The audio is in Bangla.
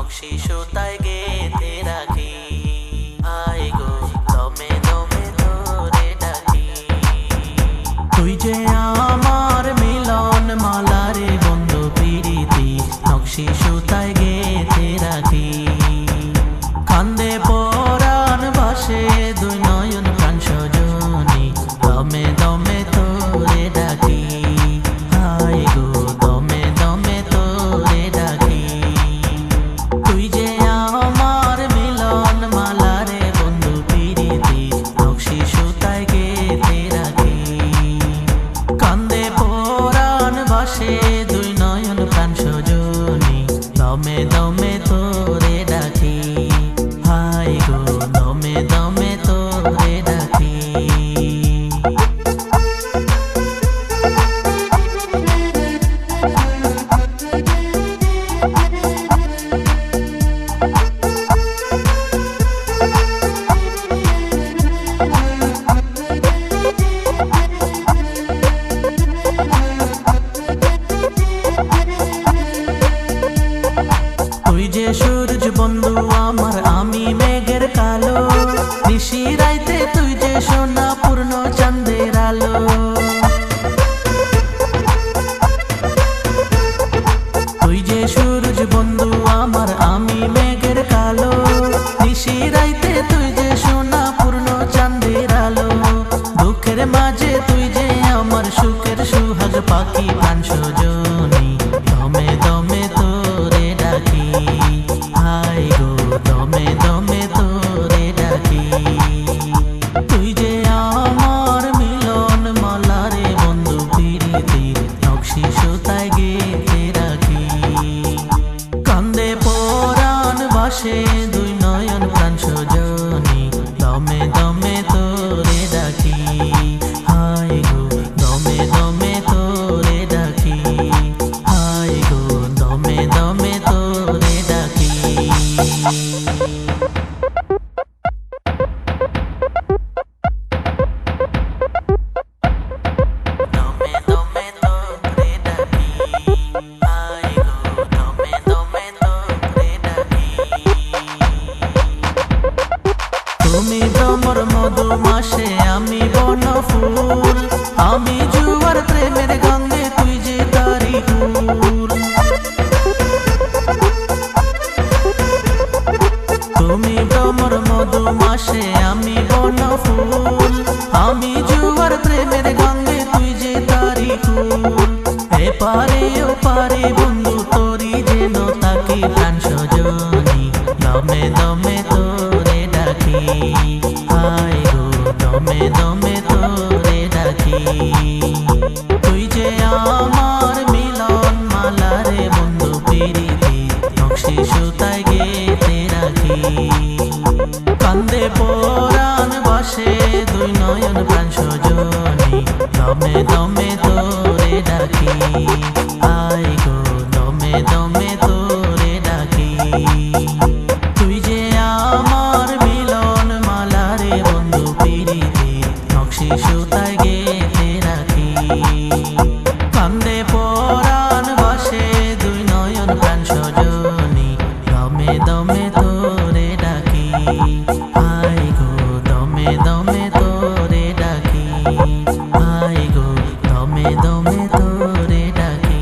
নকশি সুতায় গেঁথে রাখি। আয় গো দমে দমে তোরে ডাকি। তুই যে আমার মিলন মালা রে বন্ধু প্রীতি, নকশি সুতায় গেঁথে রাখি। কান্দে পরাণ বাসে দুই নয়ন প্রাণ সজনী, দমে দমে তোরে ডাকি। আয় গো দমে দমে তোরে ডাকি। তুই যে আমার মিলন মালা রে বন্ধু প্রীতি, নকশি সুতায় গেঁথে রাখি। কান্দে পরাণ বাসে দুই নয়ন প্রাণ সজনী, দমে দমে তোরে ডাকি। হায় গো দমে দমে তোরে ডাকি। তুই যে সূরজ বন্ধু আমার, আমি মেঘের কালো। নিশি রাইতে তুই যে সোনা পূর্ণ চাঁদের আলো। তুই যে সূরজ বন্ধু আমার, আমি মেঘের কালো। নিশি রাইতে তুই যে সোনা পূর্ণ চাঁদের আলো। দুঃখের মাঝে তুই যে আমার সুখের সুহাগ পাখি প্রাণ সজনী, দমে দমে তোরে ডাকি। হায় গো দমে দমে তোরে ডাকি। তুই যে আমার মিলন মালা রে বন্ধু প্রীতি, নকশি সুতায় গেঁথে রাখি। কান্দে পরাণ বাসে দুই নয়ন প্রাণ সজনী, দমে দমে তোরে ডাকি। হায় গো দমে দমে তোরে ডাকি। হায় গো দমে দমে তোরে ডাকি। দমে দমে তোরে ডাকি। আয় গো দমে দমে তোরে ডাকি। তুমি ভ্রমর মধু মাসে, আমি বন ফুল। আমি জুয়ার প্রেমের গঙ্গে, তুই যে তারি কুল। তুমি ভ্রমর মধু মাসে, আমি বন ফুল। আমি জুয়ার প্রেমের গঙ্গে, তুই যে তারি কুল। এপারে ওপারে বন্ধু তোরি যেন তাকি প্রাণ সজনী, দমে দমে তোরে ডাকি। হায় গো দমে দমে তোরে ডাকি। তুই যে আমার মিলন মালা রে বন্ধু প্রীতি, নকশি সুতায় গেঁথে রাখি। কান্দে পরাণ বাসে দুই নয়ন প্রাণ সজনী, দমে দমে তোরে ডাকি। আয় গো দমে দমে তোরে ডাকি। তুই যে আমার মিলন মালা রে বন্ধু প্রীতি, নকশি সুতায় গেঁথে রাখি। কান্দে পরাণ বাসে দুই নয়ন প্রাণ সজনী, দমে দমে তোরে ডাকি। আয় গো দমে দমে তোরে ডাকি। আয় গো দমে দমে তোরে ডাকি।